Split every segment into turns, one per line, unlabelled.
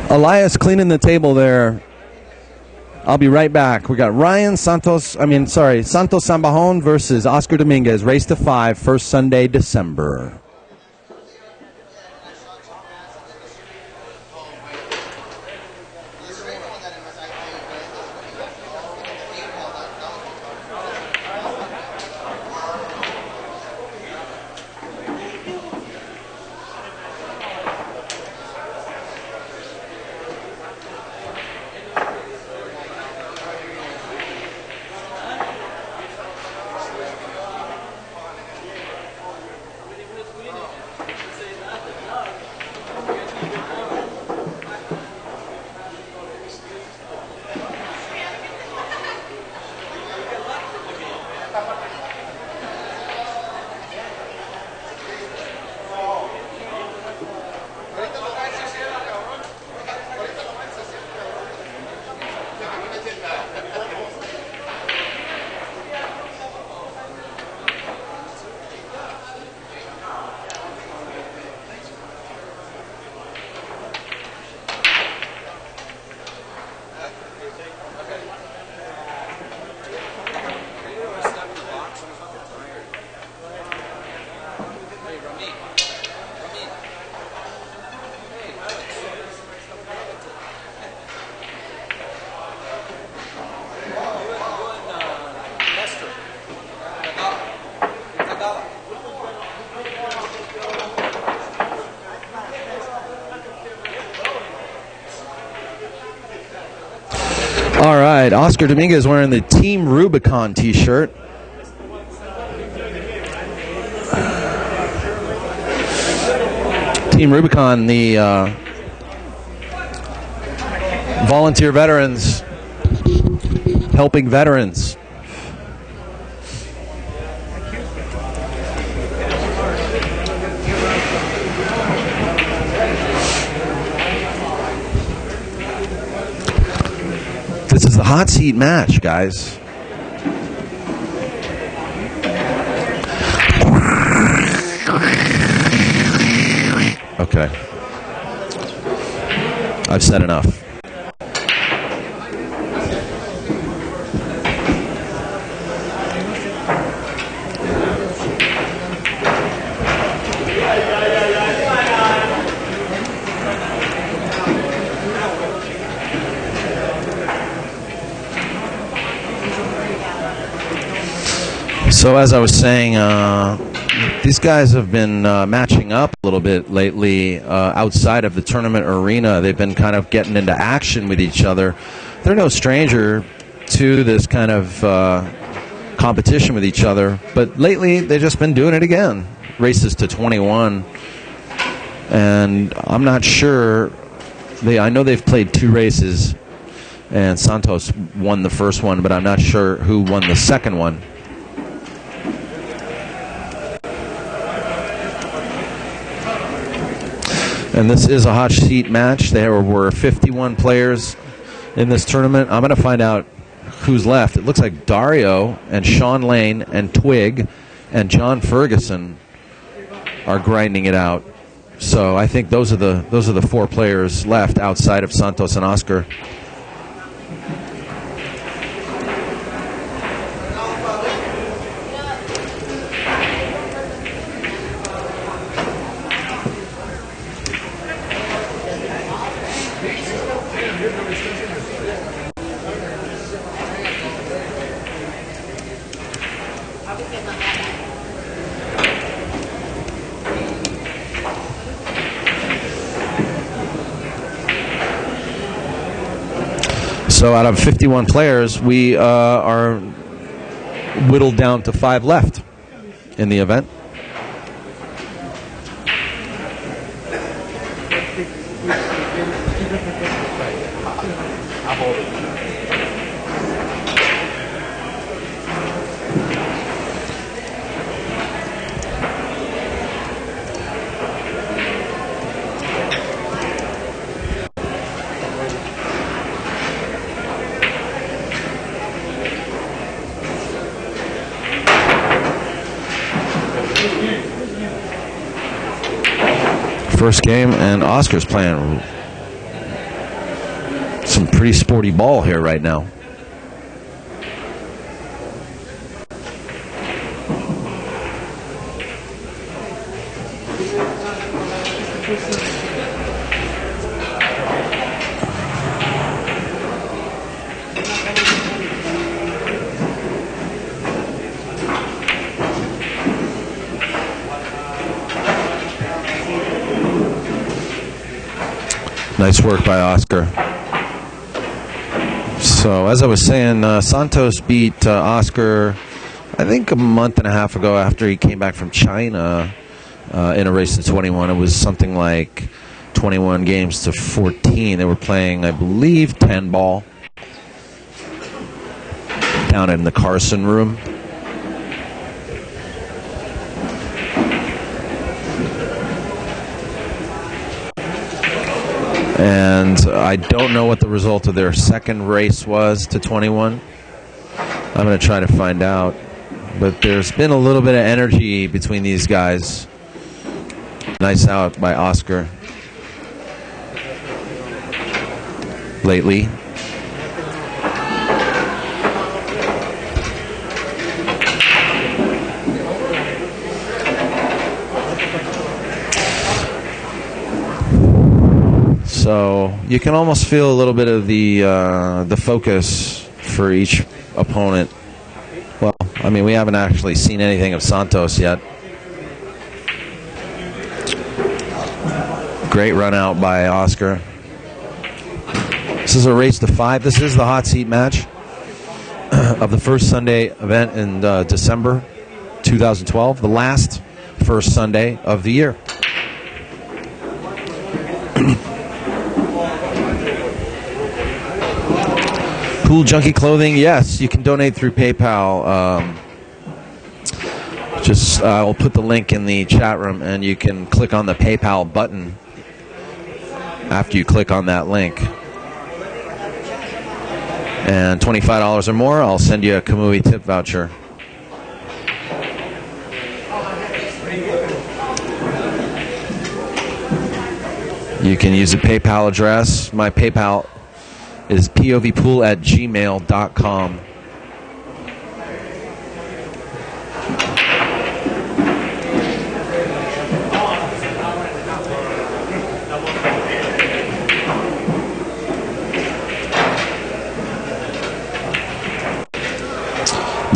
Elias cleaning the table there. I'll be right back. We got Santos Sambajon versus Oscar Dominguez. Race to 5, first Sunday, December. All right, Oscar Dominguez wearing the Team Rubicon t-shirt. Team Rubicon, the volunteer veterans helping veterans. This is the hot seat match, guys. Okay. I've said enough. So as I was saying, these guys have been matching up a little bit lately outside of the tournament arena. They've been kind of getting into action with each other. They're no stranger to this kind of competition with each other, but lately they've just been doing it again. Races to 21, and I'm not sure. I know they've played 2 races, and Santos won the first one, but I'm not sure who won the second one. And this is a hot seat match. There were 51 players in this tournament. I'm going to find out who's left. It looks like Dario and Sean Lane and Twig and John Ferguson are grinding it out. So I think those are the 4 players left outside of Santos and Oscar. So out of 51 players, we are whittled down to 5 left in the event. First game, and Oscar's playing Some pretty sporty ball here right now. Nice work by Oscar. So, as I was saying, Santos beat Oscar, I think a month and a half ago after he came back from China in a race to 21. It was something like 21 games to 14. They were playing, I believe, 10 ball down in the Carson room. And I don't know what the result of their second race was to 21. I'm going to try to find out. But there's been a little bit of energy between these guys. Nice out by Oscar lately. So you can almost feel a little bit of the focus for each opponent. Well, I mean, we haven't actually seen anything of Santos yet. Great run out by Oscar. This is a race to 5. This is the hot seat match of the first Sunday event in December 2012, the last first Sunday of the year. Pool Junkie Clothing, yes, you can donate through PayPal. I'll put the link in the chat room, and you can click on the PayPal button after you click on that link. And $25 or more, I'll send you a Kamui tip voucher. You can use a PayPal address. My PayPal is povpool@gmail.com.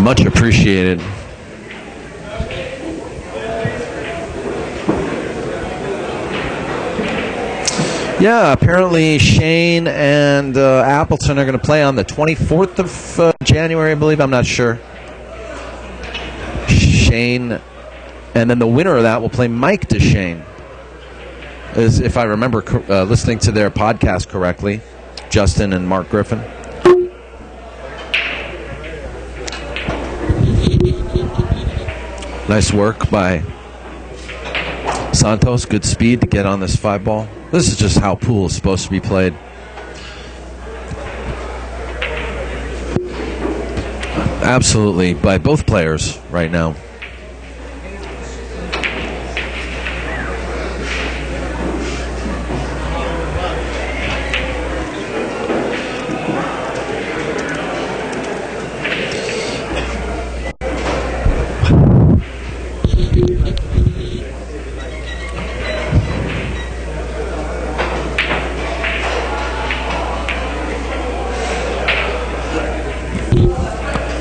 Much appreciated. Yeah, apparently Shane and Appleton are going to play on the 24th of January, I believe. I'm not sure. Shane, and then the winner of that will play Mike DeShane, as if I remember listening to their podcast correctly, Justin and Mark Griffin. Nice work by Santos. Good speed to get on this 5-ball. This is just how pool is supposed to be played. Absolutely, by both players right now.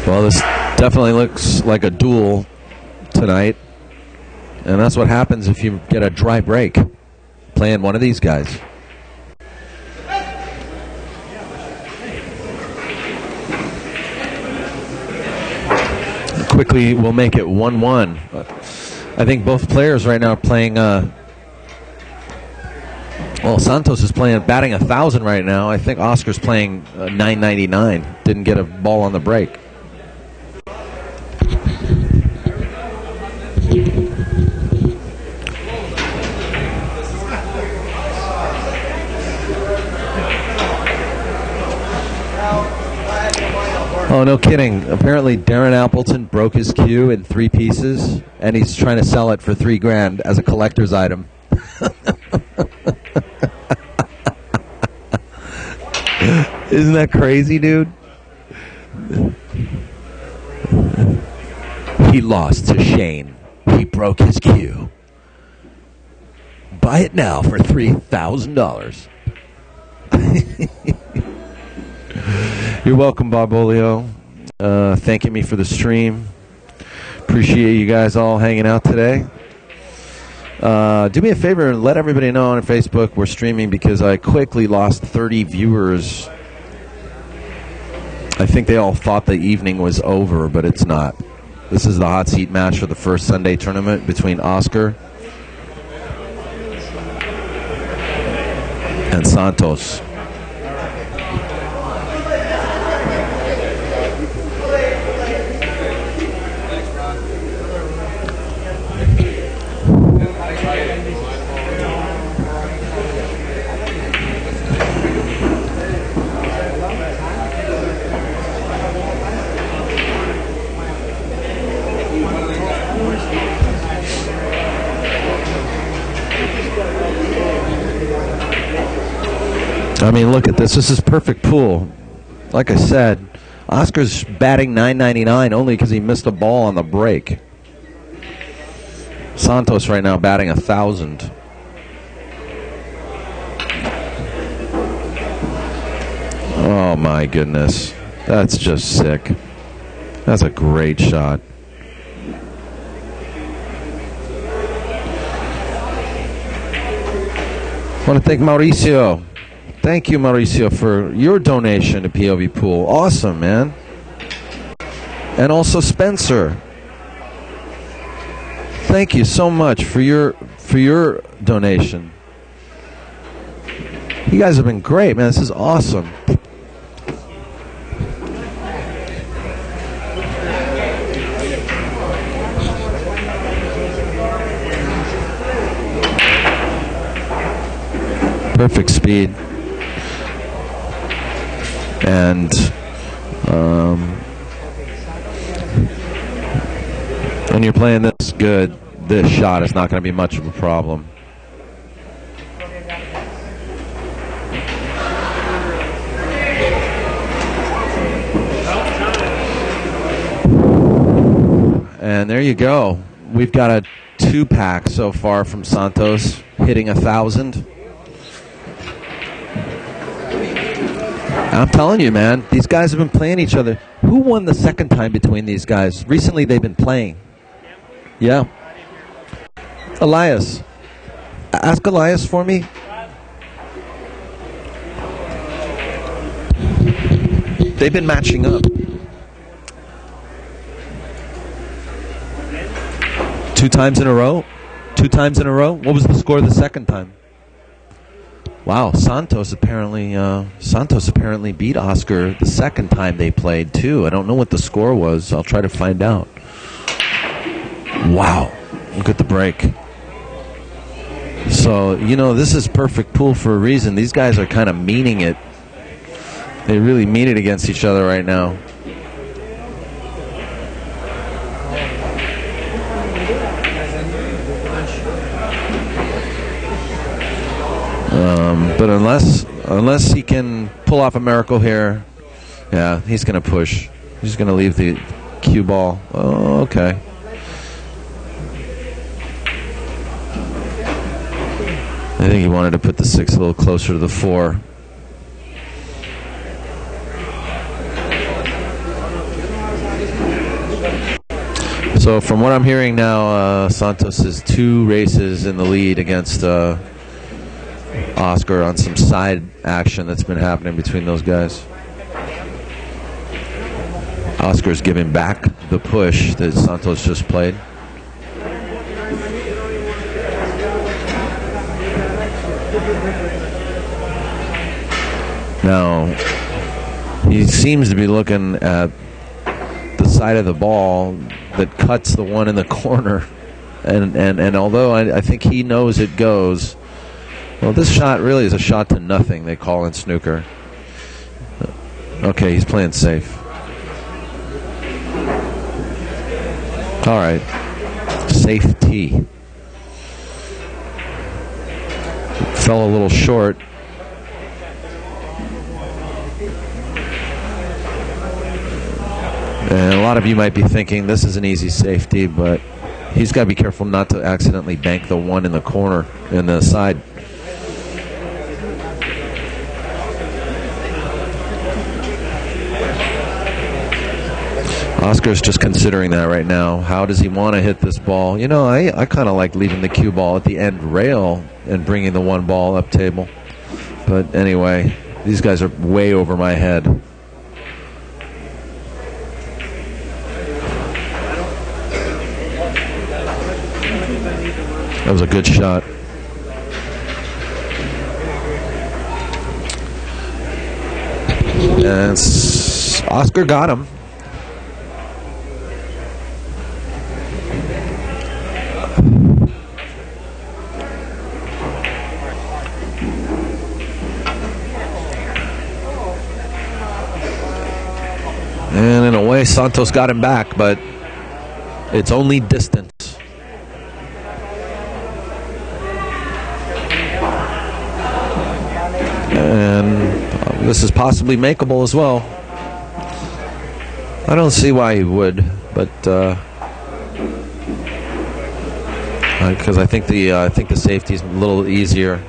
Well, this definitely looks like a duel tonight, and that's what happens if you get a dry break playing one of these guys. Quickly, we'll make it 1-1. I think both players right now are playing. Well, Santos is batting 1,000 right now. I think Oscar's playing 999. Didn't get a ball on the break. Oh, no kidding. Apparently Darren Appleton broke his cue in 3 pieces, and he's trying to sell it for $3,000 as a collector's item. Isn't that crazy, dude? He lost to Shane. He broke his cue. Buy it now for $3,000. You're welcome, Barbolio. Thanking me for the stream. Appreciate you guys all hanging out today. Do me a favor and let everybody know on Facebook we're streaming because I quickly lost 30 viewers. I think they all thought the evening was over, but it's not. This is the hot seat match for the first Sunday tournament between Oscar and Santos. I mean, look at this. This is perfect pool. Like I said, Oscar's batting .999 only because he missed a ball on the break. Santos right now batting 1,000. Oh my goodness. That's just sick. That's a great shot. I want to thank Mauricio. Thank you, Mauricio, for your donation to POV Pool. Awesome, man. And also Spencer. Thank you so much for your donation. You guys have been great, man. This is awesome. Perfect speed. And when you're playing this good, this shot is not going to be much of a problem. And there you go. We've got a 2-pack so far from Santos, hitting 1,000. I'm telling you, man, these guys have been playing each other. Who won the second time between these guys? Recently, they've been playing. Yeah. Elias. Ask Elias for me. They've been matching up. 2 times in a row? 2 times in a row? What was the score the second time? Wow, Santos apparently beat Oscar the second time they played too. I don't know what the score was. I'll try to find out. Wow, look at the break. So, you know, this is perfect pool for a reason. These guys are kind of meaning it. They really mean it against each other right now. But unless he can pull off a miracle here, yeah, he's going to push. He's going to leave the cue ball. Oh, okay. I think he wanted to put the 6 a little closer to the 4. So from what I'm hearing now, Santos is 2 races in the lead against Oscar on some side action that's been happening between those guys. Oscar's giving back the push that Santos just played. Now, he seems to be looking at the side of the ball that cuts the one in the corner. And although I think he knows it goes, well, this shot really is a shot to nothing, they call in snooker. Okay, he's playing safe. All right. Safety. Fell a little short. And a lot of you might be thinking this is an easy safety, but he's got to be careful not to accidentally bank the one in the corner in the side. Oscar's just considering that right now. How does he want to hit this ball? You know, I kind of like leaving the cue ball at the end rail and bringing the one ball up table. But anyway, these guys are way over my head. That was a good shot. And Oscar got him. And in a way, Santos got him back, but it's only distance. And this is possibly makeable as well. I don't see why he would, but because I think the safety is a little easier.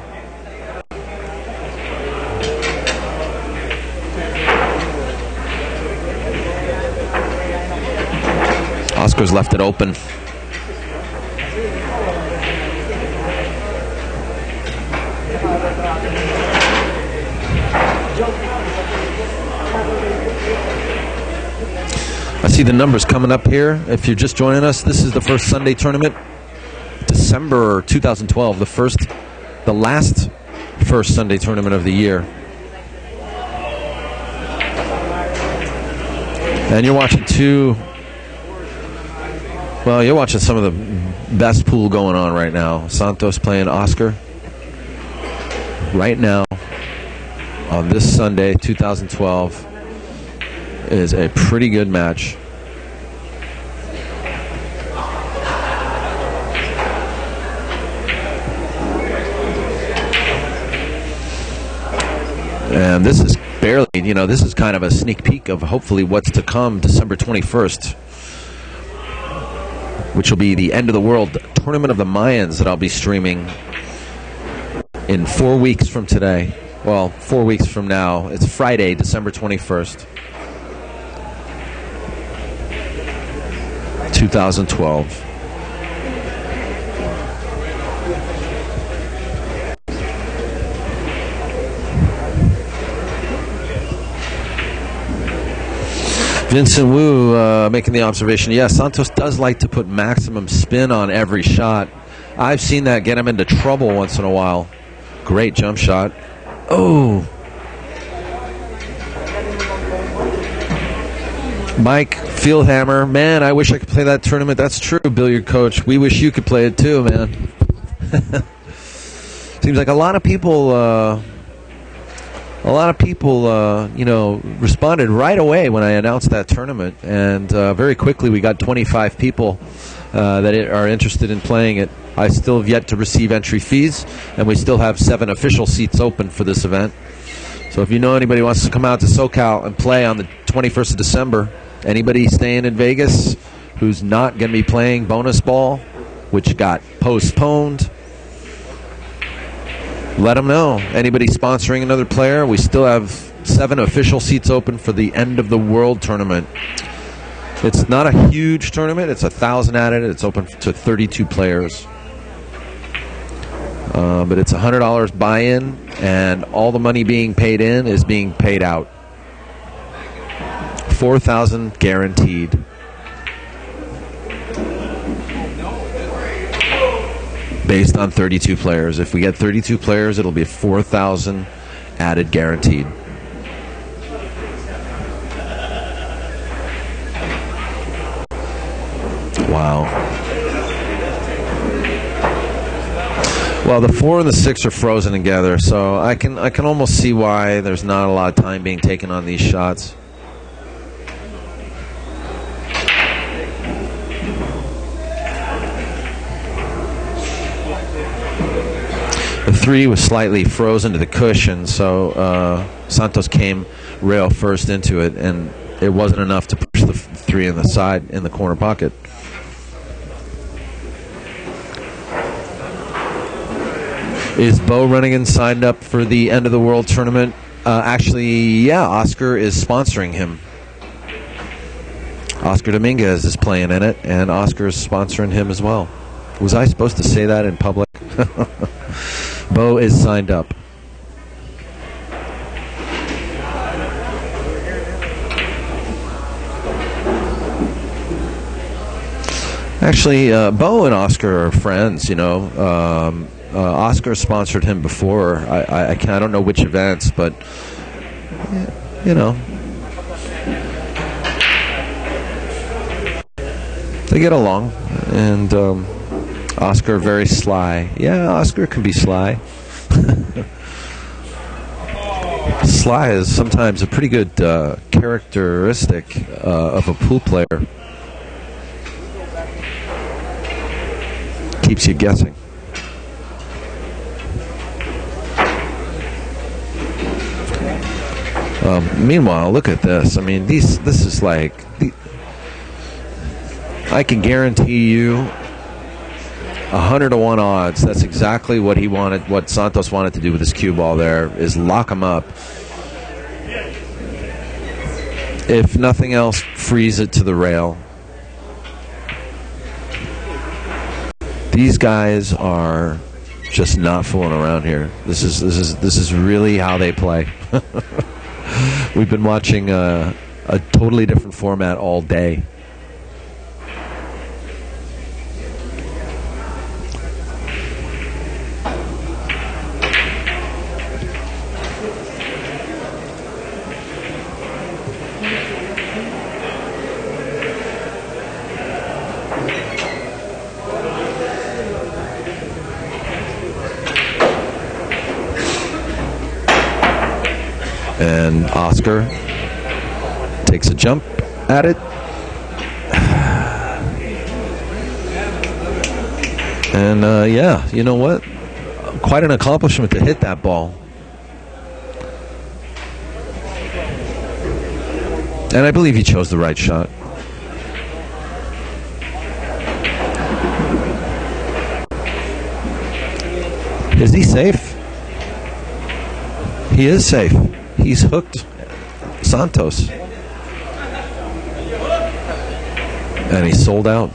Oscar's left it open. I see the numbers coming up here. If you're just joining us, this is the first Sunday tournament, December 2012, the last first Sunday tournament of the year. And you're watching you're watching some of the best pool going on right now. Santos playing Oscar right now on this Sunday, 2012, is a pretty good match. And this is barely, this is kind of a sneak peek of hopefully what's to come December 21st. Which will be the end of the world tournament of the Mayans that I'll be streaming in 4 weeks from today. Well, 4 weeks from now. It's Friday, December 21st, 2012. Vincent Wu making the observation, yes, Santos does like to put maximum spin on every shot. I've seen that get him into trouble once in a while. Great jump shot. Oh. Mike Fieldhammer, man, I wish I could play that tournament. That's true, billiard coach. We wish you could play it too, man. Seems like a lot of people responded right away when I announced that tournament, and very quickly we got 25 people that are interested in playing it. I still have yet to receive entry fees, and we still have 7 official seats open for this event. So if you know anybody who wants to come out to SoCal and play on the 21st of December, anybody staying in Vegas who's not going to be playing bonus ball, which got postponed, let them know. Anybody sponsoring another player, we still have 7 official seats open for the end of the world tournament. It's not a huge tournament. It's 1,000 added. It's open to 32 players. But it's $100 buy-in, and all the money being paid in is being paid out. $4,000 guaranteed. Based on 32 players. If we get 32 players, it'll be $4,000 added guaranteed. Wow. Well, the 4 and the 6 are frozen together, so I can almost see why there's not a lot of time being taken on these shots. The 3 was slightly frozen to the cushion, so Santos came rail first into it, and it wasn't enough to push the three in the side in the corner pocket. Is Bo Runnigan signed up for the end of the world tournament? Actually, yeah, Oscar is sponsoring him. Oscar Dominguez is playing in it, and Oscar is sponsoring him as well. Was I supposed to say that in public? Bo is signed up. Actually, Bo and Oscar are friends, you know. Oscar sponsored him before. I don't know which events, but, you know. They get along, and Oscar very sly. Yeah, Oscar can be sly. Sly is sometimes a pretty good characteristic of a pool player. Keeps you guessing. Meanwhile, look at this. I mean, this is like... I can guarantee you 100-to-1 odds. That's exactly what he wanted, what Santos wanted to do with his cue ball there, is lock him up. If nothing else, freeze it to the rail. These guys are just not fooling around here. This is really how they play. We've been watching a totally different format all day. And Oscar takes a jump at it. And yeah, you know what? Quite an accomplishment to hit that ball. And I believe he chose the right shot. Is he safe? He is safe. He's hooked Santos. And he's sold out.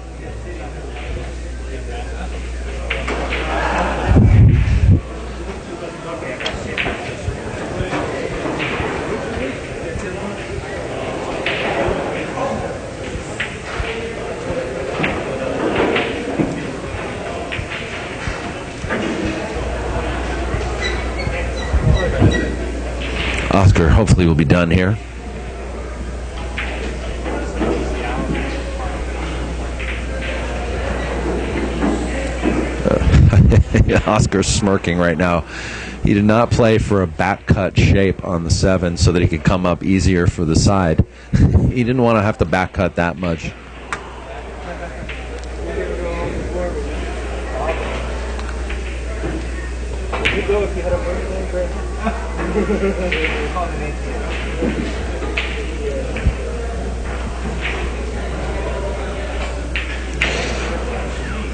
Oscar hopefully will be done here. Oscar's smirking right now. He did not play for a bat cut shape on the 7 so that he could come up easier for the side. He didn't want to have to back cut that much.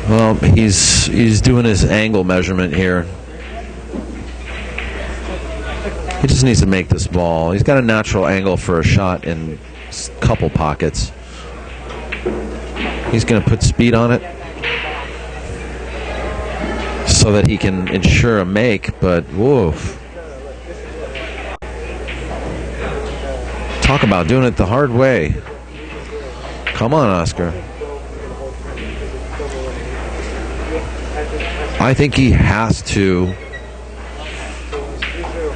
Well, he's doing his angle measurement here. He just needs to make this ball. He's got a natural angle for a shot in a couple pockets. He's going to put speed on it so that he can ensure a make, but woof. Talk about doing it the hard way. Come on, Oscar. I think he has to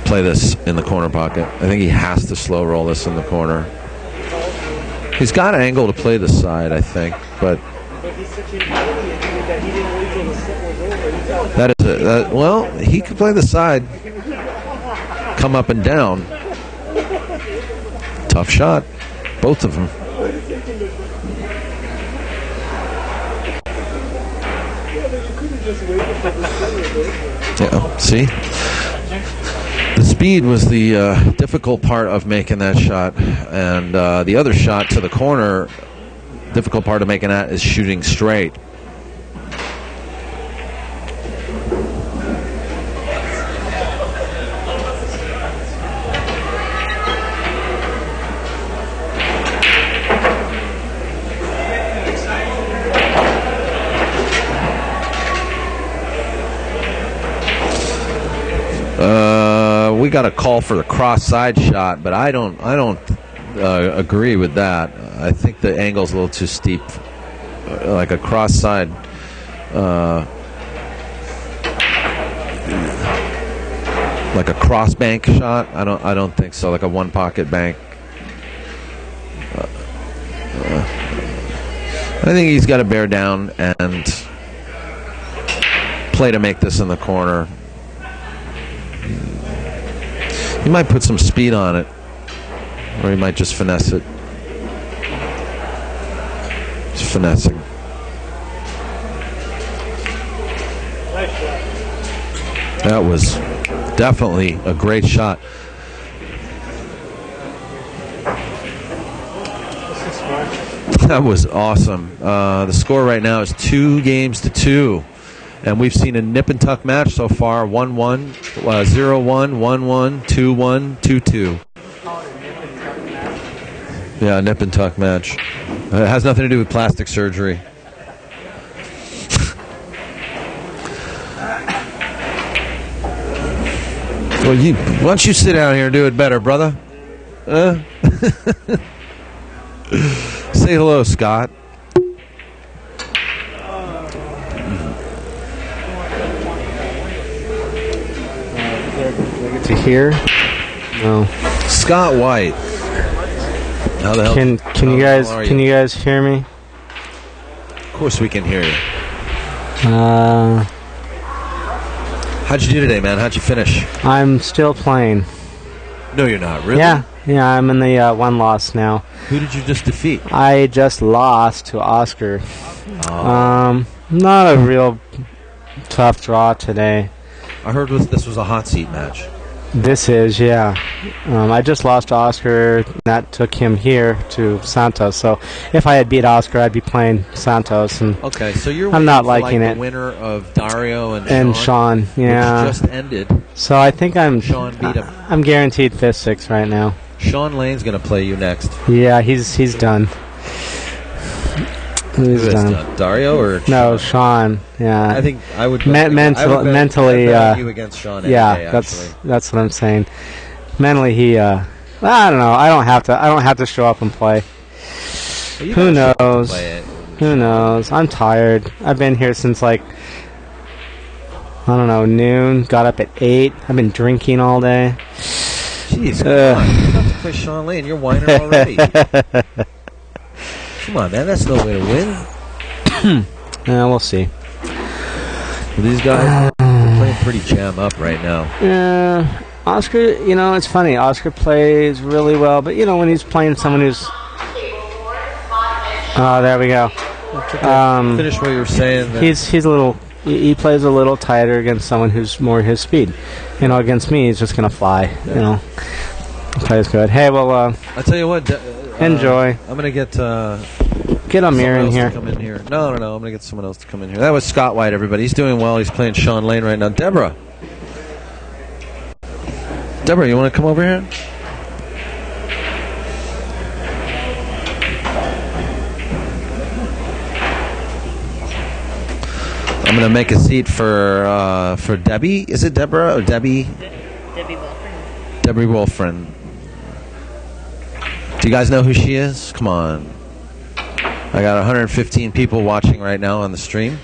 play this in the corner pocket. I think he has to slow roll this in the corner. He's got an angle to play the side, I think, but that is it. Well, he could play the side, come up and down. Tough shot, both of them. Yeah, see? The speed was the difficult part of making that shot, and the other shot to the corner, difficult part of making that is shooting straight. We got a call for the cross-side shot, but I don't agree with that. I think the angle's a little too steep. Like a cross-side, like a cross bank shot. I don't think so. Like a one-pocket bank. I think he's got to bear down and play to make this in the corner. He might put some speed on it, or he might just finesse it. Just finessing. That was definitely a great shot. That was awesome. The score right now is 2-2. And we've seen a nip and tuck match so far: 1-1, 0-1, 1-1, 2-1, 2-2. Yeah, nip and tuck match. It has nothing to do with plastic surgery. Well, why don't you sit down here and do it better, brother? Say hello, Scott.
To hear? No.
Scott White. How the hell?
Can you guys hear me?
Of course we can hear you. How'd you do today, man? How'd you finish?
I'm still playing.
No, you're not. Really?
Yeah, I'm in the one loss now.
Who did you just defeat?
I just lost to Oscar.
Oh.
Not a real tough draw today.
I heard this was a hot seat match.
This is, yeah. I just lost to Oscar. That took him here to Santos. So if I had beat Oscar, I'd be playing Santos. And
okay, so you're
I'm not liking
the
it.
Winner of Dario and
Sean, yeah.
Which just ended.
So I think
Sean beat him.
I'm guaranteed 5th, 6th right now.
Sean Lane's going to play you next.
Yeah, he's done. He's done.
Dario or
no, Sean? Yeah,
I think I would
mentally.
You against Sean.
Yeah, that's what I'm saying. Mentally, he. I don't know. I don't have to show up and play.
Well,
who knows? Who knows? I'm tired. I've been here since like I don't know, noon. Got up at 8. I've been drinking all day.
Jeez, come on. You have to play Sean Lane. You're whining already. Come on, man. That's no way to win.
Yeah, we'll see.
Well, these guys are playing pretty jam up right now.
Yeah. Oscar, it's funny. Oscar plays really well, but, when he's playing someone who's... Oh, there we go.
Finish what you were saying.
He's a little... He plays a little tighter against someone who's more his speed. Against me, he's just going to fly. He plays good. Hey, well...
I'll tell you what...
enjoy.
I'm going to get
Amir in here.
Come in here. No. I'm going to get someone else to come in here. That was Scott White, everybody. He's doing well. He's playing Sean Lane right now. Deborah, you want to come over here? I'm going to make a seat for Deby. Is it Deborah or Deby?
Deby Welfringer.
Deby Welfringer. Do you guys know who she is? Come on. I got 115 people watching right now on the stream.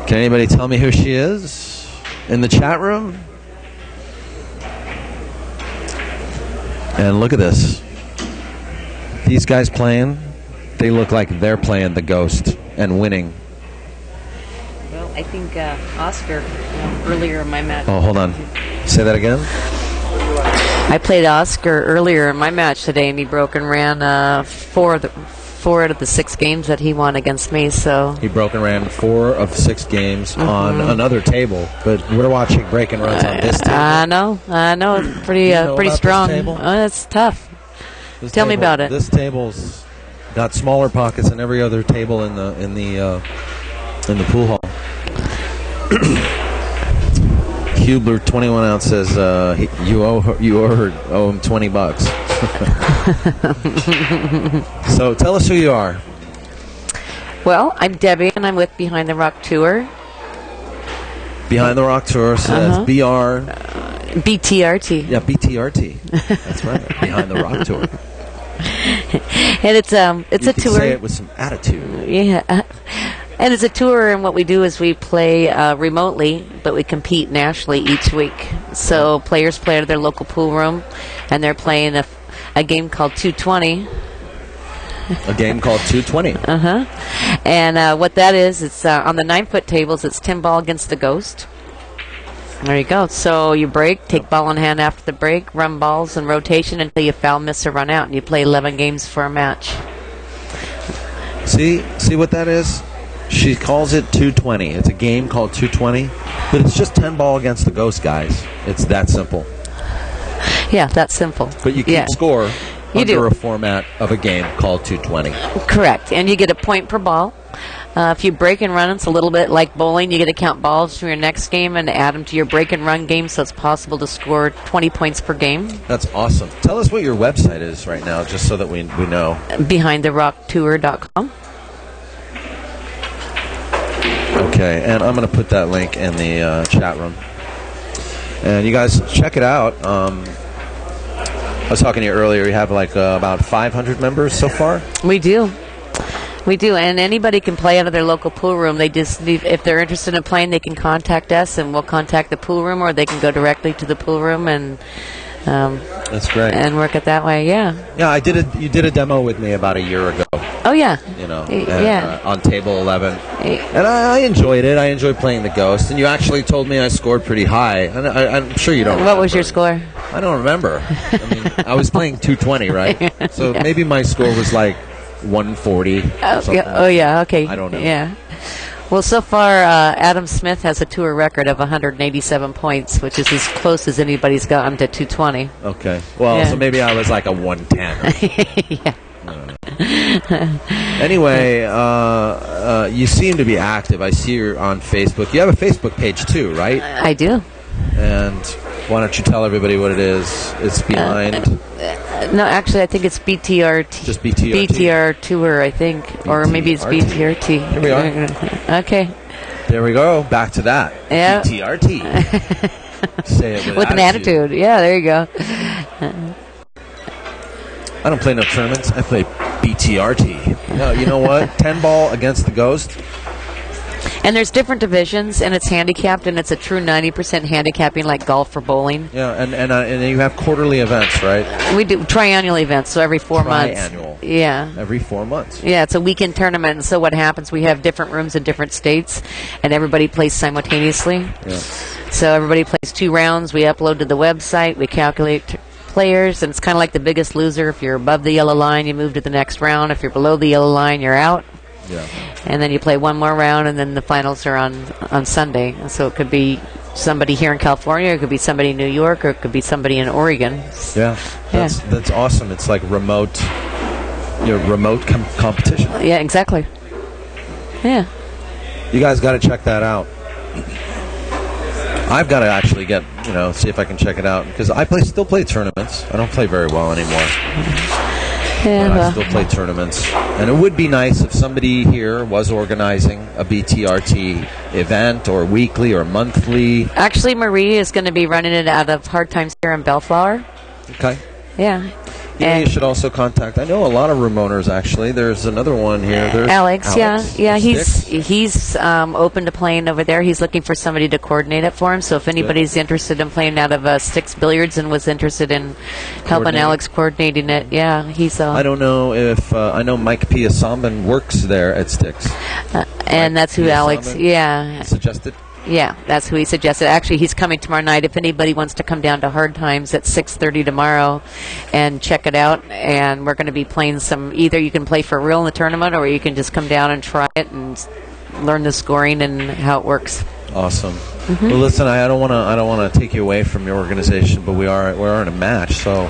Can anybody tell me who she is in the chat room? And look at this. These guys playing, they look like they're playing the Ghost and winning.
Well, I think Oscar earlier in my match.
Oh, hold on. Say that again.
I played Oscar earlier in my match today, and he broke and ran 4 4 out of the 6 games that he won against me. So
He broke and ran 4 of 6 games on another table, but we're watching break and runs on this table.
I know. It's pretty
You know
pretty
about
strong.
this table?
It's tough. Tell me about it.
This table's got smaller pockets than every other table in the pool hall. Hubler 21 ounce says you owe him $20. So tell us who you are.
Well, I'm Deby, and I'm with Behind the Rock Tour.
Behind the Rock Tour, so that's
BTRT.
Yeah, BTRT. That's right. Behind the Rock Tour.
And it's a tour.
Say it with some attitude.
Yeah. And it's a tour, and what we do is we play remotely, but we compete nationally each week. So players play out of their local pool room, and they're playing a game called 220.
A game called 220.
And what that is, it's on the 9-foot tables, it's 10 ball against the ghost. There you go. So you break, take ball in hand after the break, run balls in rotation until you foul, miss, or run out, and you play 11 games for a match.
See what that is? She calls it 220. It's a game called 220, but it's just 10 ball against the ghost, guys. It's that simple.
Yeah, that's simple.
But you keep score under
do.
a format of a game called 220.
Correct. And you get a point per ball. If you break and run, it's a little bit like bowling. You get to count balls from your next game and add them to your break and run game, so it's possible to score 20 points per game.
That's awesome. Tell us what your website is right now, just so that we know.
BehindTheRockTour.com.
Okay, and I'm going to put that link in the chat room. And you guys, check it out. I was talking to you earlier. We have like about 500 members so far.
We do. And anybody can play out of their local pool room. They just need, if they're interested in playing, they can contact us, and we'll contact the pool room, or they can go directly to the pool room and
that's great.
And work it that way. Yeah.
Yeah, you did a demo with me about a year ago.
Oh yeah.
You know,
yeah.
On table 11, and I enjoyed it. I enjoyed playing the ghost, and you actually told me I scored pretty high. And I'm sure you don't.
What was your score?
I don't remember. I mean, I was playing 220, right? So maybe my score was like 140.
Oh yeah. Okay.
I don't know.
Yeah. Well, so far, Adam Smith has a tour record of 187 points, which is as close as anybody's gotten to 220.
Okay. Well, so maybe I was like a 110.
Yeah.
Anyway, you seem to be active. I see you're on Facebook. You have a Facebook page too, right?
I do.
And why don't you tell everybody what it is? It's behind.
No, actually, I think it's BTRT.
Just BTRT.
BTR Tour, I think, or maybe it's BTRT.
Here we are.
Okay.
There we go. Back to that.
Yeah.
BTRT. Say it
with an attitude. Yeah, there you go.
I don't play no tournaments. I play BTRT. No, you know what? 10 ball against the ghost.
And there's different divisions, and it's handicapped, and it's a true 90% handicapping like golf or bowling.
Yeah, and you have quarterly events, right?
We do triannual events, so every 4 months.
Triannual.
Yeah.
Every 4 months.
Yeah, it's a weekend tournament, and so what happens, we have different rooms in different states, and everybody plays simultaneously.
Yeah.
So everybody plays 2 rounds. We upload to the website. We calculate players, and it's kind of like the Biggest Loser. If you're above the yellow line, you move to the next round. If you're below the yellow line, you're out.
Yeah.
And then you play one more round, and then the finals are on Sunday. So it could be somebody here in California, it could be somebody in New York, or it could be somebody in Oregon.
Yeah, that's awesome. It's like remote competition.
Yeah, exactly. Yeah.
You guys got to check that out. I've got to actually see if I can check it out, because I still play tournaments. I don't play very well anymore.
Yeah,
but I still play tournaments. And it would be nice if somebody here was organizing a BTRT event, or weekly or monthly.
Actually, Marie is going to be running it out of Hard Times here in Bellflower.
Okay.
Yeah.
Yeah, you should also contact. I know a lot of room owners, actually. There's another one here. There's
Alex. Yeah. He's open to playing over there. He's looking for somebody to coordinate it for him. So if anybody's interested in playing out of Sticks Billiards and was interested in helping Alex coordinating it, yeah, he's.
I don't know if I know Mike Piasamban works there at Sticks.
And that's who Alex.
Yeah. Suggested.
Yeah, that's who he suggested. Actually, he's coming tomorrow night. If anybody wants to come down to Hard Times at 6:30 tomorrow and check it out, and we're going to be playing some. Either you can play for real in the tournament, or you can just come down and try it and learn the scoring and how it works.
Awesome. Well, listen, I don't want to take you away from your organization, but we're in a match. So,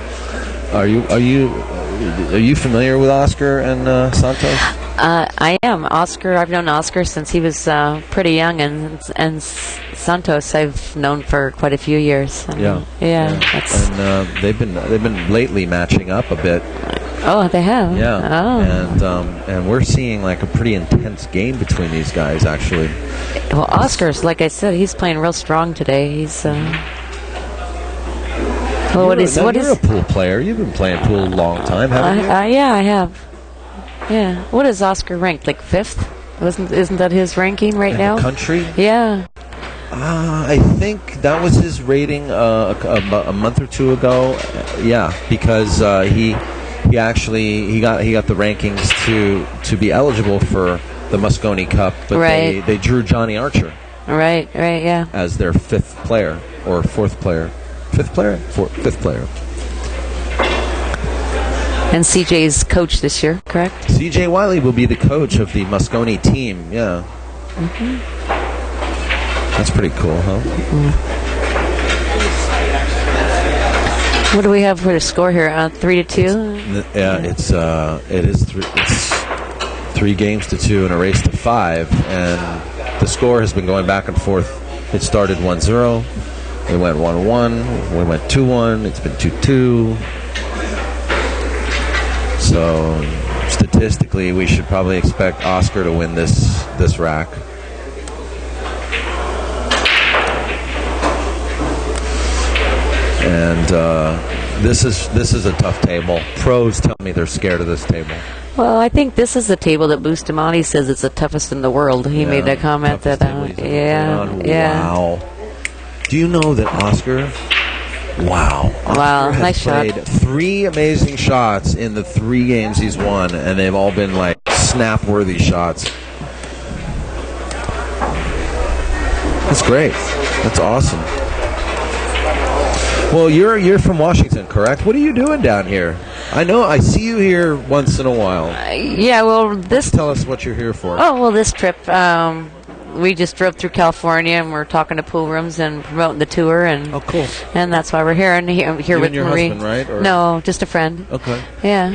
are you familiar with Oscar and Santos?
I am. Oscar, I've known Oscar since he was pretty young, and Santos I've known for quite a few years.
Yeah.
That's
And they've been lately matching up a bit.
Oh, they have.
Yeah. And we're seeing like a pretty intense game between these guys, actually.
Well, Oscar's, like I said, he's playing real strong today. He's. Well,
you're a pool player. You've been playing pool a long time, haven't you?
Yeah, I have. Yeah. What is Oscar ranked? Like 5th? Isn't that his ranking right now?
The country?
Yeah.
I think that was his rating a month or two ago. Yeah, because he got the rankings to be eligible for the Mosconi Cup, but they drew Johnny Archer.
Right, yeah.
As their 5th player or 4th player. 5th player? 5th player.
And CJ's coach this year, correct?
CJ Wiley will be the coach of the Mosconi team, yeah. That's pretty cool, huh?
What do we have for the score here? 3-2?
It's 3 games to 2 and a race to 5, and the score has been going back and forth. It started 1-0. We went 1-1. We went 2-1. It's been 2-2. So statistically, we should probably expect Oscar to win this rack. And this is a tough table. Pros tell me they're scared of this table.
Well, I think this is the table that Bustamante says it's the toughest in the world. He made that comment that.
Wow. Do you know that Oscar? Wow. Oscar has
nice
played
shot.
3 amazing shots in the 3 games he's won, and they've all been like snap-worthy shots. That's great. That's awesome. Well, you're from Washington, correct? What are you doing down here? I know I see you here once in a while.
Tell
us what you're here for.
Oh, well, this trip, we just drove through California, and we're talking to pool rooms and promoting the tour. And
oh, cool.
And that's why we're here. And here
you
with
and your
Marie.
husband, right? Or?
No, just a friend.
Okay.
Yeah.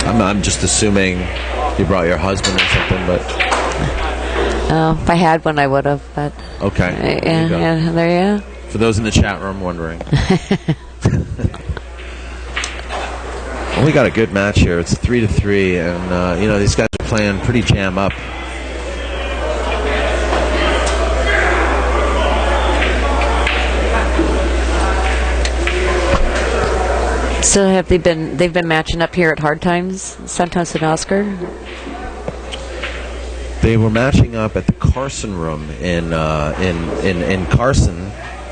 I'm just assuming you brought your husband or something, but.
If I had one, I would have. But
okay.
There you go.
For those in the chat room wondering. Well, we got a good match here. It's 3-3, and these guys are playing pretty jam up.
So they've been matching up here at Hard Times, Santos and Oscar?
They were matching up at the Carson Room in Carson,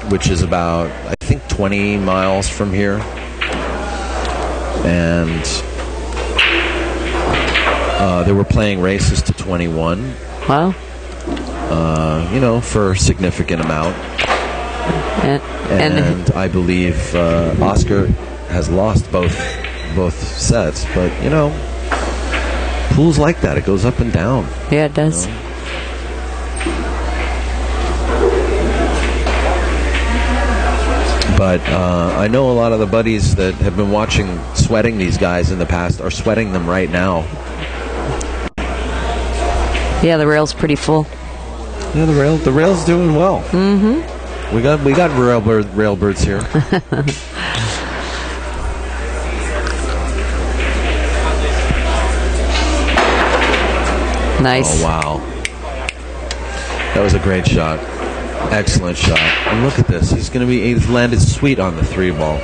which is about, I think, 20 miles from here. And they were playing races to 21.
Wow.
For a significant amount.
And
I believe Oscar has lost both sets, but pool's like that. It goes up and down.
Yeah, it does.
But I know a lot of the buddies that have been sweating these guys in the past are sweating them right now.
Yeah, the rail's pretty full.
Yeah, the rail's doing well.
Mm-hmm.
We got railbirds here.
Nice.
Oh, wow. That was a great shot. Excellent shot. And look at this. He's landed sweet on the 3 ball.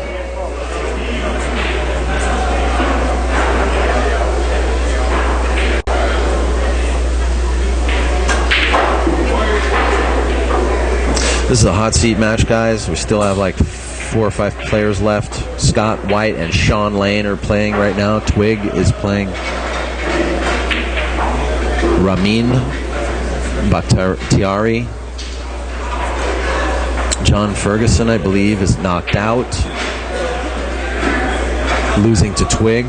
This is a hot seat match, guys. We still have like 4 or 5 players left. Scott White and Sean Lane are playing right now. Twig is playing. Ramin BTRT. John Ferguson, I believe, is knocked out, losing to Twig.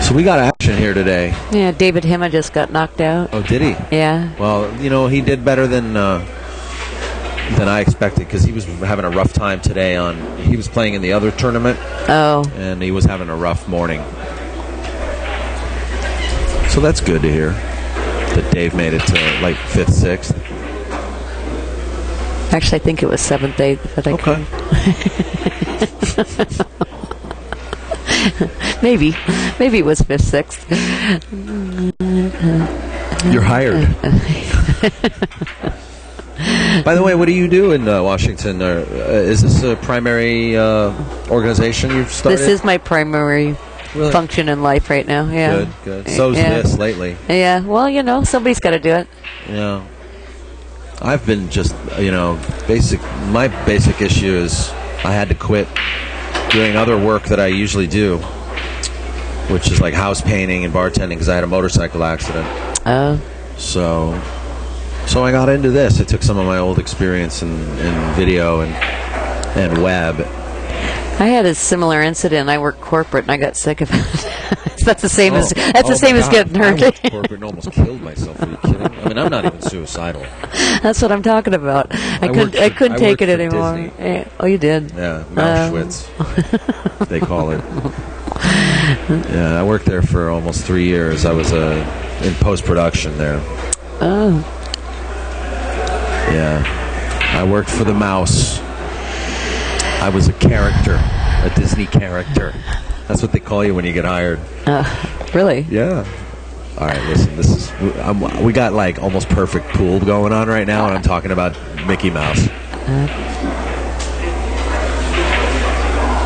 So we got action here today.
Yeah, David Hima just got knocked out.
Oh, did he?
Yeah.
Well, he did better than I expected, because he was having a rough time today. He was playing in the other tournament.
Oh.
And he was having a rough morning. So that's good to hear that Dave made it to like 5th, 6th.
Actually, I think it was 7th, 8th, but maybe it was 5th, 6th.
You're hired. By the way, what do you do in Washington? Is this a primary organization you've started?
This is my primary function in life right now. Yeah.
Good. So's this lately.
Yeah. Well, somebody's got to do it.
Yeah. I've been just, my basic issue is I had to quit doing other work that I usually do, which is like house painting and bartending, because I had a motorcycle accident.
Oh.
So I got into this. I took some of my old experience in video and web.
I had a similar incident. I worked corporate and I got sick of it. That's the same as getting hurt.
I worked corporate and almost killed myself. Are you kidding? I mean, I'm not even suicidal.
That's what I'm talking about. I couldn't take it anymore.
Disney.
Oh, you did?
Yeah, Auschwitz. They call it. Yeah, I worked there for almost 3 years. I was in post-production there.
Oh.
Yeah. I worked for the mouse. I was a character, a Disney character. That's what they call you when you get hired.
Really?
Yeah. All right, listen, we got like almost perfect pool going on right now, and I'm talking about Mickey Mouse.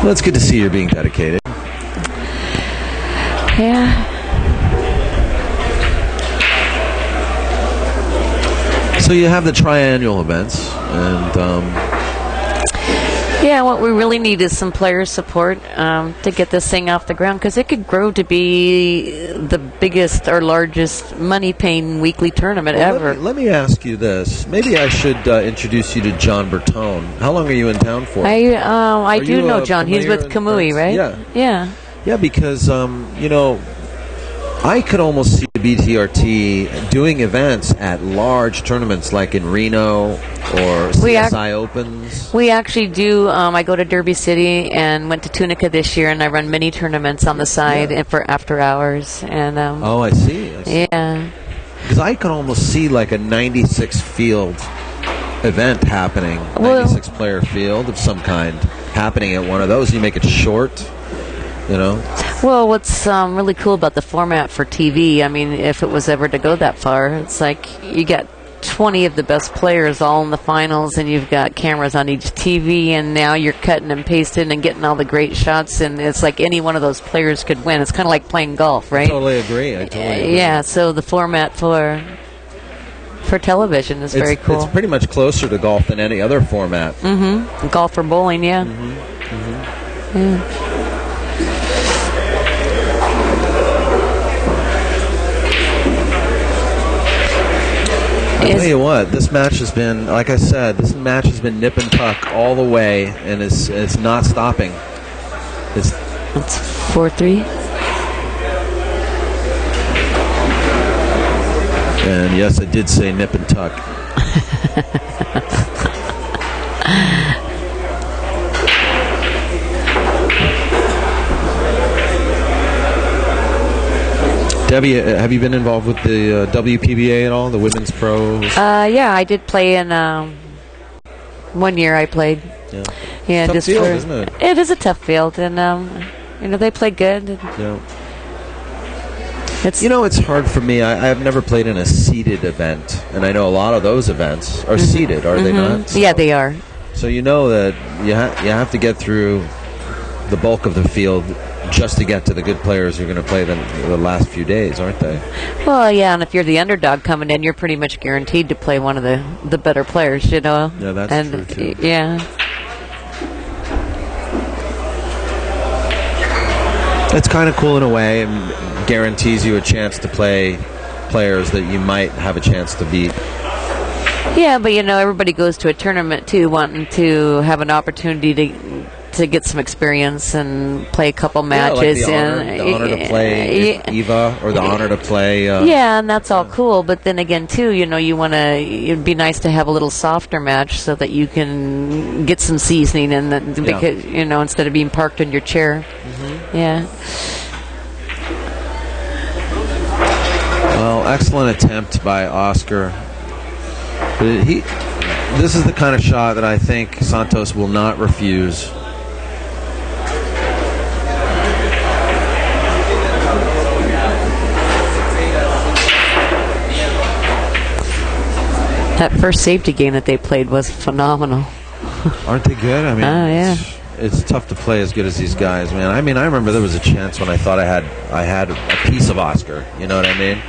Well, it's good to see you're being dedicated.
Yeah.
So you have the triannual events, and
yeah, what we really need is some player support to get this thing off the ground, because it could grow to be the biggest or largest money-paying weekly tournament ever.
Let me ask you this. Maybe I should introduce you to John Bertone. How long are you in town for?
I do know John. He's with Kamui, right?
Yeah. Yeah, because, I could almost see the BTRT doing events at large tournaments like in Reno or CSI Opens.
We actually do. I go to Derby City and went to Tunica this year, and I run mini tournaments on the side and for after hours. And
oh, I see.
Yeah.
Because I could almost see like a 96 field event happening, 96 player field of some kind happening at one of those. You make it short.
Well, what's really cool about the format for TV, I mean, if it was ever to go that far, it's like you got 20 of the best players all in the finals, and you've got cameras on each TV, and now you're cutting and pasting and getting all the great shots, and it's like any one of those players could win. It's kind of like playing golf, right?
I totally agree.
Yeah, so the format for television is very cool.
It's pretty much closer to golf than any other format.
Mm-hmm. Golf or bowling, yeah. Yeah.
I'll tell you what, this match has been, like I said, nip and tuck all the way, and it's not stopping. It's
4-3.
And yes, I did say nip and tuck. Debbie, have you been involved with the WPBA at all, the women's pros?
Yeah, I did play in 1 year. I played. Yeah,
tough field, isn't it?
It is a tough field, and they play good.
Yeah. It's hard for me. I've never played in a seated event, and I know a lot of those events are seated, are they not?
Yeah, they are.
So you know that you have to get through the bulk of the field just to get to the good players who are going to play the last few days, aren't they?
Well, yeah, and if you're the underdog coming in, you're pretty much guaranteed to play one of the better players,
Yeah, that's true, too.
Yeah.
It's kind of cool in a way, and guarantees you a chance to play players that you might have a chance to beat.
Yeah, but everybody goes to a tournament too, wanting to have an opportunity to get some experience and play a couple matches.
Like the honor to play Eva, or the honor to play.
Yeah, and that's all cool. But then again, too, you want to. It'd be nice to have a little softer match so that you can get some seasoning, and because instead of being parked in your chair. Mm-hmm. Yeah.
Well, excellent attempt by Oscar. This is the kind of shot that I think Santos will not refuse.
That first safety game that they played was phenomenal.
Aren't they good? I mean,
yeah.
It's tough to play as good as these guys, man. I mean, I remember there was a chance when I thought I had a piece of Oscar. You know what I mean?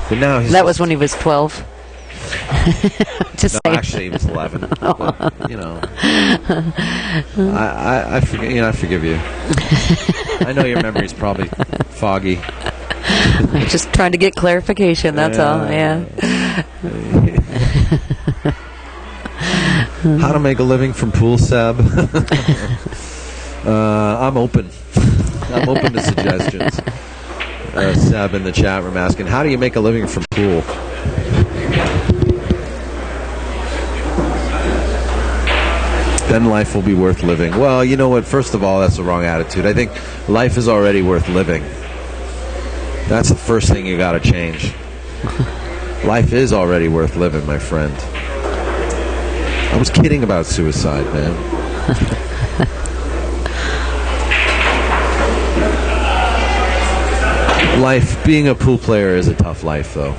But now
that was when he was 12.
Actually, he was 11. But, I forgive. I forgive you. I know your memory's probably foggy.
I'm just trying to get clarification. That's all. Yeah.
How to make a living from pool, Seb? I'm open. I'm open to suggestions. Seb in the chat room asking, how do you make a living from pool? Then life will be worth living. Well, you know what? First of all, that's the wrong attitude. I think life is already worth living. That's the first thing you got to change. Life is already worth living, my friend. I was kidding about suicide, man. Life, being a pool player is a tough life, though.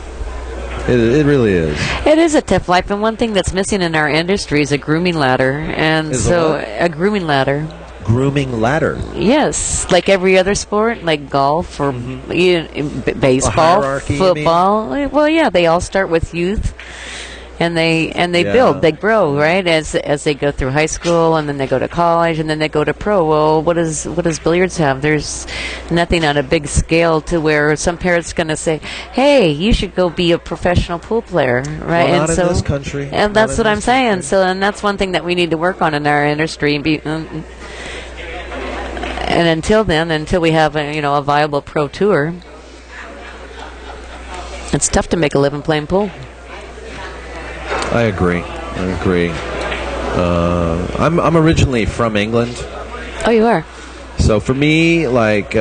It really is.
It is a tough life, and one thing that's missing in our industry is a grooming ladder. And a grooming ladder.
Grooming ladder?
Yes, like every other sport, like golf or baseball, football. Well, yeah, they all start with youth. And they build, they grow, right? As they go through high school, and then they go to college, and then they go to pro. Well, what does billiards have? There's nothing on a big scale to where some parents going to say, "Hey, you should go be a professional pool player," right?
Well, not in this country.
And that's what I'm saying. So, and that's one thing that we need to work on in our industry. And until we have a viable pro tour, it's tough to make a living playing pool.
I agree. I'm originally from England.
Oh, you are?
So for me, like,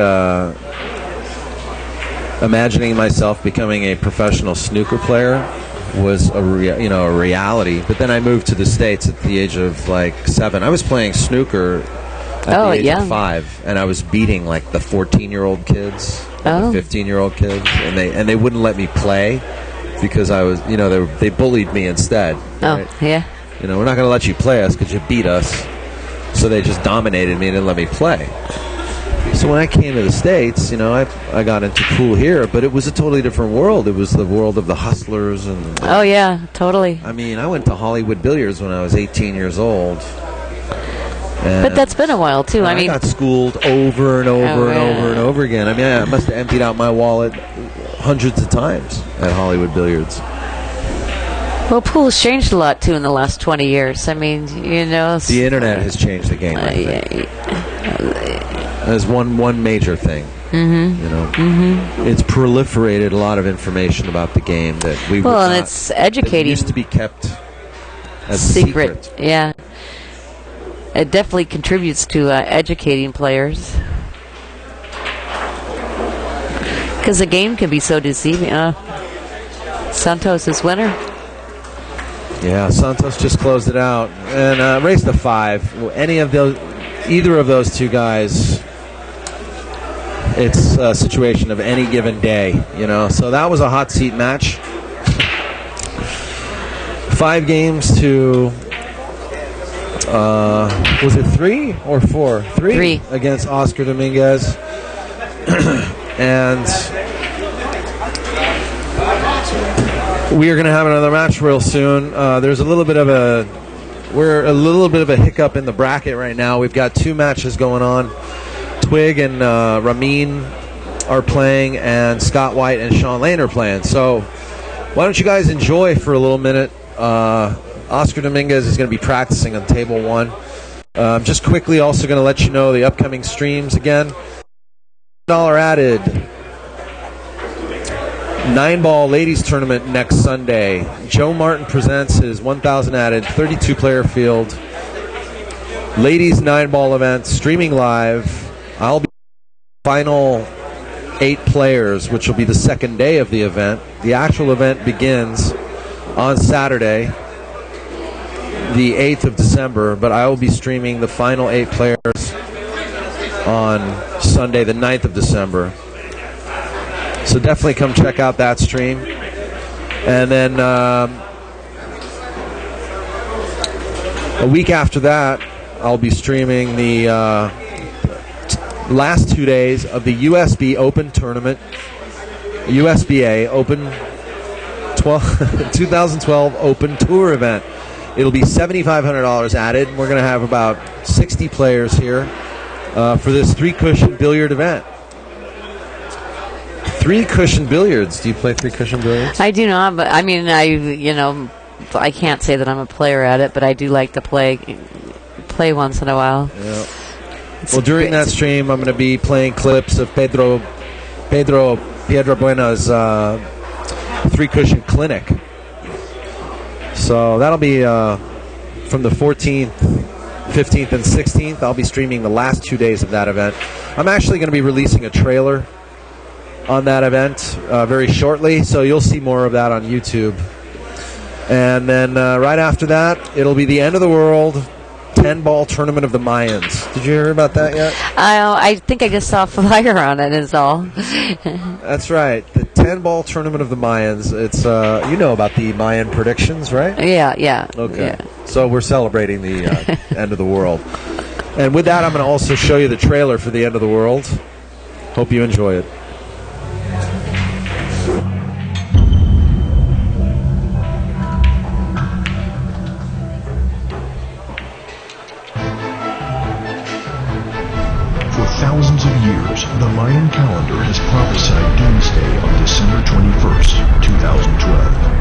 imagining myself becoming a professional snooker player was a reality. But then I moved to the States at the age of, 7. I was playing snooker at the age of 5, and I was beating, the 14-year-old kids, the 15-year-old kids, and they wouldn't let me play. Because I was, they bullied me instead. Right?
Oh, yeah.
We're not going to let you play us because you beat us. So they just dominated me and didn't let me play. So when I came to the States, I got into pool here, but it was a totally different world. It was the world of the hustlers.
Oh, yeah, totally.
I mean, I went to Hollywood Billiards when I was 18 years old.
But that's been a while, too.
I got schooled over and over and over again. I mean, I must have emptied out my wallet hundreds of times at Hollywood Billiards.
Well, pool's changed a lot, too, in the last 20 years. I mean,
the internet has changed the game, I think. As one major thing.
Mm-hmm.
It's proliferated a lot of information about the game that we
and it's educating.
That used to be kept as secret.
Yeah. It definitely contributes to educating players. Because the game can be so deceiving. Santos is winner.
Yeah, Santos just closed it out and raced a 5. Either of those two guys, it's a situation of any given day, So that was a hot seat match. 5 games to. Was it 3 or 4? 3 against Oscar Dominguez. And we are going to have another match real soon. There's a little bit of a hiccup in the bracket right now. We've got 2 matches going on. Twig and Ramin are playing, and Scott White and Sean Lane are playing. So why don't you guys enjoy for a little minute? Oscar Dominguez is going to be practicing on table 1. Just quickly, also going to let you know the upcoming streams again. $1 added. 9-ball ladies tournament next Sunday. Joe Martin presents his 1,000 added 32-player field. Ladies 9-ball event streaming live. I'll be final 8 players, which will be the second day of the event. The actual event begins on Saturday, the 8th of December, but I will be streaming the final 8 players on Sunday, the 9th of December. So definitely come check out that stream. And then a week after that, I'll be streaming the last 2 days of the USB Open Tournament, USBA Open 2012 Open Tour event. It'll be $7,500 added. We're going to have about 60 players here for this 3-cushion billiard event. 3-cushion billiards. Do you play 3-cushion billiards?
I do not, but I mean, I can't say that I'm a player at it, but I do like to play once in a while.
Yeah. Well, during that stream, I'm going to be playing clips of Pedro Buena's 3-cushion clinic. So that'll be from the 14th, 15th, and 16th. I'll be streaming the last 2 days of that event. I'm actually going to be releasing a trailer on that event very shortly, so you'll see more of that on YouTube. And then right after that, it'll be the end of the world 10-ball tournament of the Mayans. Did you hear about that yet?
I think I just saw a flyer on it, is all.
That's right. The 10-ball tournament of the Mayans. It's you know about the Mayan predictions, right?
Yeah.
Okay.
Yeah.
So we're celebrating the end of the world. And with that, I'm going to also show you the trailer for the end of the world. Hope you enjoy it.
Thousands of years, the Mayan calendar has prophesied doomsday on December 21st, 2012.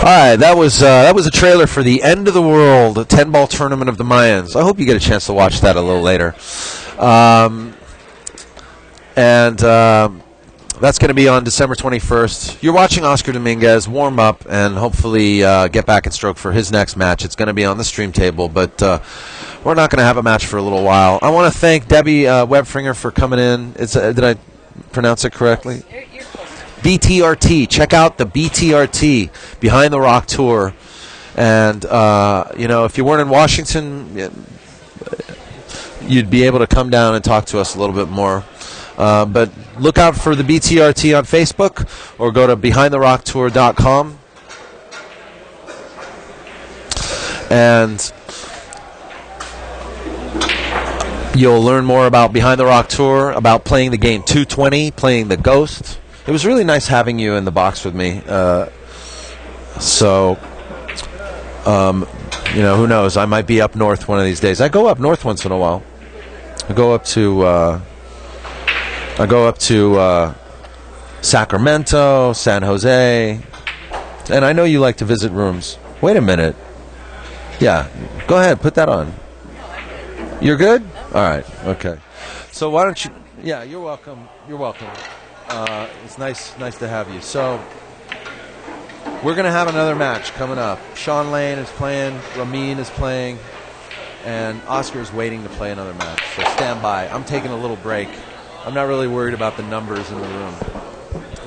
All right, that was a trailer for the End of the World 10-ball tournament of the Mayans. I hope you get a chance to watch that a little later. That's going to be on December 21st. You're watching Oscar Dominguez warm up and hopefully get back in stroke for his next match. It's going to be on the stream table, but we're not going to have a match for a little while. I want to thank Deby Welfringer for coming in. Did I pronounce it correctly? BTRT. Check out the BTRT Behind the Rock Tour. And, if you weren't in Washington, you'd be able to come down and talk to us a little bit more. But look out for the BTRT on Facebook or go to BehindTheRockTour.com. And You'll learn more about Behind the Rock Tour, about playing the game 220, playing the Ghost. It was really nice having you in the box with me. Who knows? I might be up north one of these days. I go up north once in a while. I go up to Sacramento, San Jose, and I know you like to visit rooms. Wait a minute. Yeah, go ahead, put that on. You're good? All right, okay. So why don't you? Yeah, you're welcome. You're welcome. It's nice to have you. So we're gonna have another match coming up. Sean Lane is playing, Ramin is playing, and Oscar is waiting to play another match. So stand by. I'm taking a little break. I'm not really worried about the numbers in the room,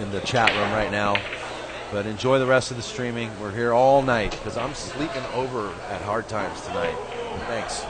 in the chat room right now. But enjoy the rest of the streaming. We're here all night because I'm sleeping over at Hard Times tonight. Thanks.